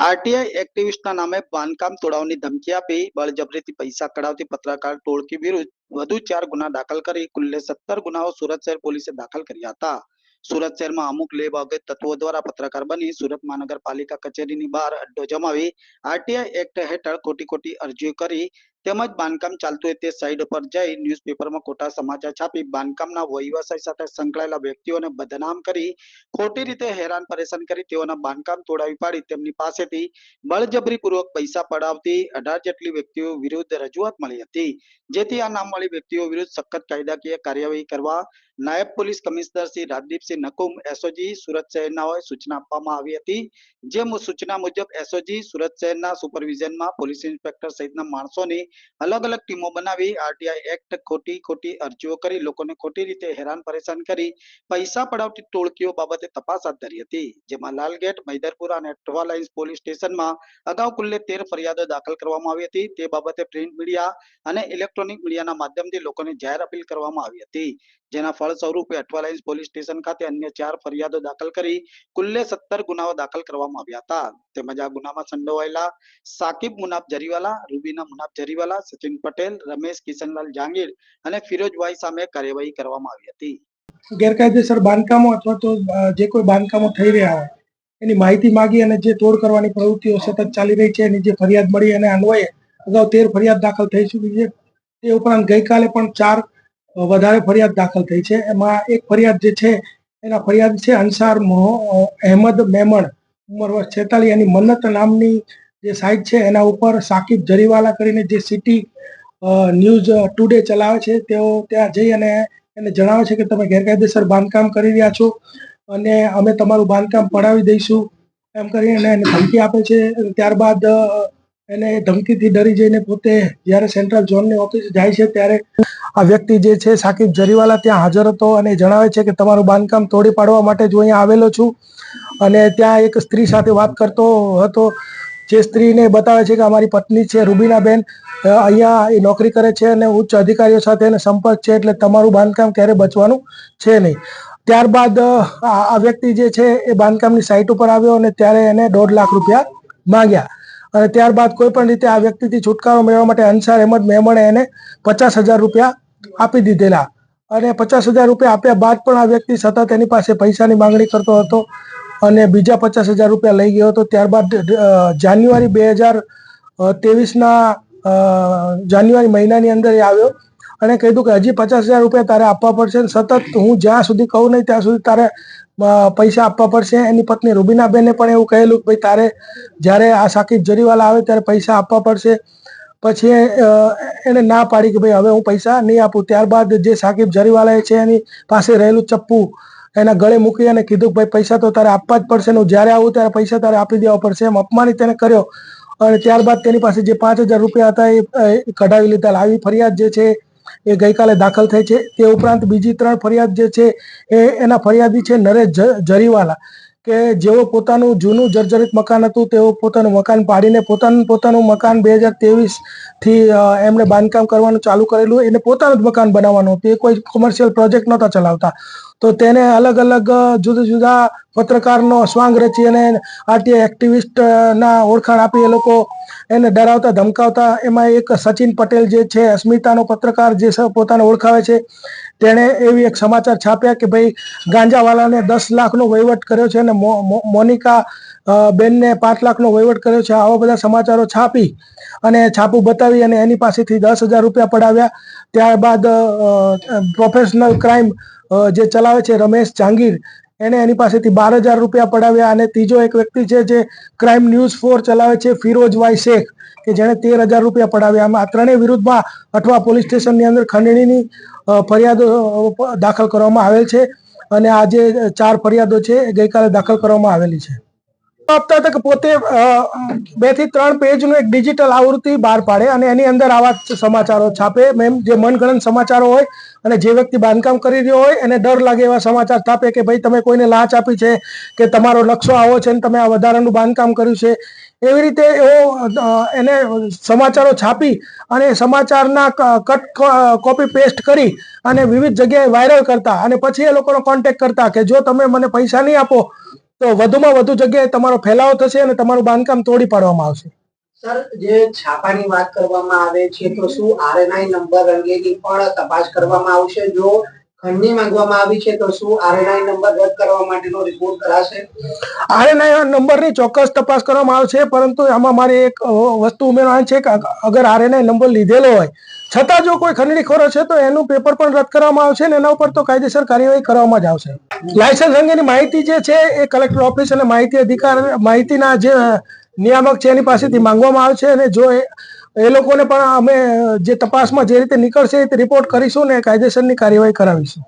RTI એક્ટિવિસ્ટના નામે બાંધકામ તોડાવવાની ધમકી આપી બળજબરીથી પૈસા કઢાવતી પત્રકાર ટોળકી વિરુદ્ધ વધુ 4 ગુના દાખલ કરી કુલ્લે 17 ગુનાઓ સુરત શહેર પોલીસે દાખલ કર્યા હતા. સુરત શહેરમાં અમુક લેબાગત તત્વો દ્વારા પત્રકાર બની સુરત મહાનગરપાલિકા કચેરીની બહાર અડ્ડો જમાવી આરટીઆઈ એક્ટ હેઠળ ખોટી અરજીઓ કરી તેમજ બાંધકામ ચાલતું હોય તે સાઇટ પર જઈ ન્યૂઝપેપરમાં ખોટા સમાચાર છાપી બાંધકામના વ્યવસાય સાથે સંકળાયેલા વ્યક્તિઓને બદનામ કરી ખોટી રીતે હેરાન પરેશાન કરી તેઓના બાંધકામ તોડાવી પાડી તેમની પાસેથી બળજબરીપૂર્વક પૈસા પડાવતી 18 જેટલી વ્યક્તિઓ વિરુદ્ધ રજૂઆત મળી હતી, જેથી આ નામવાળી વ્યક્તિઓ વિરુદ્ધ સખત કાયદાકીય કાર્યવાહી કરવા નાયબ police commissioner Shri Rajdeepsinh Nakum SOG Surat શહેરનાઓએ સૂચના આપવામાં આવી હતી. જે સૂચના મુજબ એસઓજી સુરત શહેરના સુપરવિઝનમાં પોલીસ ઇન્સ્પેક્ટર સહિતના માણસોની અલગ અલગ ટીમો બનાવી આરટીઆઈ એક્ટ ખોટી અરજીઓ કરી લોકોને ખોટી રીતે હેરાન પરેશાન કરી પૈસા પડાવતી ટોળકીઓ બાબતે તપાસ હાથ ધરી હતી. જેમાં લાલગેટ, મૈદરપુરા અને અઠવા લાઇન્સ પોલીસ સ્ટેશનમાં અગાઉ કુલ્લે 13 ફરિયાદો દાખલ કરવામાં આવી હતી. તે બાબતે પ્રિન્ટ મીડિયા અને ઇલેક્ટ્રોનિક મીડિયાના માધ્યમથી લોકોને જાહેર અપીલ કરવામાં આવી હતી. જેના ફળ સ્વરૂપે અઠવા લાઇન્સ પોલીસ સ્ટેશન ખાતે અન્ય 4 ફરિયાદો દાખલ કરી કુલ્લે 17 ગુનાઓ દાખલ કરવામાં આવ્યા હતા. તેમજ આ ગુનામાં સંડોવાયેલા સાકિબ મુનાફ જરીવાલા, રૂબીના મુનાફ જરીવાલા, સચિન પટેલ, રમેશ કિશનલાલ જહાંગીર અને ફિરોજભાઈ સામે કાર્યવાહી કરવામાં આવી હતી. ગેરકાયદેસર બાંધકામો અથવા તો જે કોઈ બાંધકામો થઈ રહ્યા હોય એની માહિતી માંગી અને જે તોડ કરવાની પ્રવૃત્તિઓ સતત ચાલી રહી છે એની જે ફરિયાદ મળી અને અન્વયે અગાઉ 13 ફરિયાદ દાખલ થઈ ચૂકી છે. તે ઉપરાંત ગઈકાલે પણ 4 વધારે ફરિયાદ દાખલ થઈ છે. એમાં એક ફરિયાદ જે છે એના ફરિયાદ છે અંસાર અહેમદ મેમણ, ઉંમર વર્ષ 46, એની મન્નત નામની જે સાઇટ છે એના ઉપર સાકિબ જરીવાલા કરીને જે સિટી ન્યૂઝ ટુડે ચલાવે છે તેઓ ત્યાં જઈ અને એને જણાવે છે કે તમે ગેરકાયદેસર બાંધકામ કરી રહ્યા છો અને અમે તમારું બાંધકામ પડાવી દઈશું એમ કરીને એને ધમકી આપે છે. ત્યારબાદ એને ધમકીથી ડરી જઈને પોતે જ્યારે સેન્ટ્રલ ઝોનની ઓફિસ જાય છે ત્યારે આ વ્યક્તિ જે છે સાકિબ જરીવાલા ત્યાં હાજર હતો અને જણાવે છે કે તમારું બાંધકામ તોડી પાડવા માટે જ અહીંયા આવેલો છું. અને ત્યાં એક સ્ત્રી સાથે વાત કરતો હતો, જે સ્ત્રીને બતાવે છે કે અમારી પત્ની છે રૂબીનાબેન, અહીંયા એ નોકરી કરે છે અને ઉચ્ચ અધિકારીઓ સાથે એને સંપર્ક છે, એટલે તમારું બાંધકામ ક્યારે બચવાનું છે નહીં. ત્યારબાદ આ વ્યક્તિ જે છે એ બાંધકામની સાઇટ ઉપર આવ્યો અને ત્યારે એને 1.5 લાખ રૂપિયા માંગ્યા અને ત્યારબાદ કોઈ પણ રીતે આ વ્યક્તિથી છુટકારો મેળવવા માટે અંસાર અહેમદ મેમણે એને 50,000 રૂપિયા આપી દીધેલા અને 50,000 રૂપિયા આપ્યા બાદ પણ આ વ્યક્તિ સતત એની પાસે પૈસાની માંગણી કરતો હતો અને બીજા 50,000 રૂપિયા લઈ ગયો હતો. ત્યારબાદ જાન્યુઆરી 2023ના જાન્યુઆરી મહિનાની અંદર એ આવ્યો અને કીધું કે હજી 50,000 રૂપિયા તારે આપવા પડશે. સતત હું જ્યાં સુધી કહું નહીં ત્યાં સુધી તારે પૈસા આપવા પડશે. એની પત્ની રૂબીનાબેને પણ એવું કહેલું કે ભાઈ તારે જ્યારે આ સાકિબ જરીવાલા આવે ત્યારે પૈસા આપવા પડશે. પછી એને ના પાડી કે ભાઈ હવે હું પૈસા નહીં આપું. ત્યારબાદ જે સાકિબ જરીવાલા છે એની પાસે રહેલું ચપ્પુ એના ગળે મૂકી અને કીધું કે ભાઈ પૈસા તો તારે આપવા જ પડશે, હું જ્યારે આવું ત્યારે પૈસા તારે આપી દેવા પડશે, એમ અપમાનિત તેને કર્યો અને ત્યારબાદ તેની પાસે જે 5,000 રૂપિયા હતા એ કઢાવી લીધા. આવી ફરિયાદ જે છે એ ગઈકાલે દાખલ થઈ છે. તે ઉપરાંત બીજી 3 ફરિયાદ જે છે એના ફરિયાદી છે નરેશ જરીવાલા, કે જેઓ પોતાનું જૂનું જર્જરિત મકાન હતું તેઓ પોતાનું મકાન પાડીને પોતાનું મકાન 2023થી એમણે બાંધકામ કરવાનું ચાલુ કરેલું. એને પોતાનું જ મકાન બનાવવાનું હતું, એ કોઈ કોમર્શિયલ પ્રોજેક્ટ નહોતા ચલાવતા. તો તેને અલગ અલગ જુદા પત્રકારનો સ્વાંગ રચી અને આરટીઆઈ એક્ટિવિસ્ટના ઓળખાણ આપી એ લોકો એને ડરાવતા ધમકાવતા. એમાં એક સચિન પટેલ જે છે અસ્મિતાનો પત્રકાર જે પોતાને ઓળખાવે છે, તેણે એવી એક સમાચાર છાપ્યા કે ભાઈ ગાંજાવાલાને 10 લાખનો વહીવટ કર્યો છે અને મોનિકા બેનને 5 લાખનો વહીવટ કર્યો છે. આવા બધા સમાચારો છાપી અને છાપું બતાવી અને એની પાસેથી 10,000 રૂપિયા પડાવ્યા. ત્યારબાદ પ્રોફેશનલ ક્રાઇમ જે ચલાવે છે રમેશ જહાંગીર, એને એની પાસેથી 12,000 રૂપિયા પડાવ્યા. અને ત્રીજો એક વ્યક્તિ છે જે ક્રાઇમ ન્યૂઝ 4 ચલાવે છે ફિરોજભાઈ શેખ, કે જેણે 13,000 રૂપિયા પડાવ્યા. આમ આ ત્રણેય વિરુદ્ધમાં અઠવા પોલીસ સ્ટેશનની અંદર ખંડણીની ફરિયાદો દાખલ કરવામાં આવેલ છે અને આ જે 4 ફરિયાદો છે એ ગઈકાલે દાખલ કરવામાં આવેલી છે. આપતા હતા કે પોતે 2 થી 3 પેજનું એક ડિજિટલ આવૃત્તિ બહાર પાડે અને એની અંદર આવા સમાચારો છાપે, જે મનગણત સમાચારો હોય અને જે વ્યક્તિ બાંધકામ કરી રહ્યો હોય એને ડર લાગે એવા સમાચાર છાપે કે ભાઈ તમે કોઈને લાંચ આપી છે કે તમારો નકશો આવો છે અને તમે આ વધારાનું બાંધકામ કર્યું છે. એવી રીતે એને સમાચારો છાપી અને સમાચારના કટ કોપી પેસ્ટ કરી અને વિવિધ જગ્યાએ વાયરલ કરતા અને પછી એ લોકોનો કોન્ટેક્ટ કરતા કે જો તમે મને પૈસા નહીં આપો તો વધુમાં વધુ જગ્યાએ તમારો ફેલાવો થશે અને તમારું બાંધકામ તોડી પાડવામાં આવશે. સર, જે છાપાની વાત કરવામાં આવે છે તો શું આરએનઆઈ નંબર અંગેની પણ તપાસ કરવામાં આવશે? જો ખંડણી માંગવામાં આવી છે તો શું આરએનઆઈ નંબર રદ કરવા માટેનો રિપોર્ટ કરાશે? આરએનઆઈ નંબરની ચોક્કસ તપાસ કરવામાં આવશે, પરંતુ આમાં મારે એક વસ્તુ ઉમેરવાની છે કે અગર આરએનઆઈ નંબર લીધેલો હોય છતાં જો કોઈ ખંડણીખોરો છે તો એનું પેપર પણ રદ કરવામાં આવશે અને એના ઉપર તો કાયદેસર કાર્યવાહી કરવામાં જ આવશે. લાયસન્સ અંગેની માહિતી જે છે એ કલેક્ટર ઓફિસ અને માહિતીના જે નિયામક છે એની પાસેથી માંગવામાં આવશે અને જો એ લોકોને પણ અમે જે તપાસમાં જે રીતે નીકળશે એ રિપોર્ટ કરીશું ને કાયદેસરની કાર્યવાહી કરાવીશું.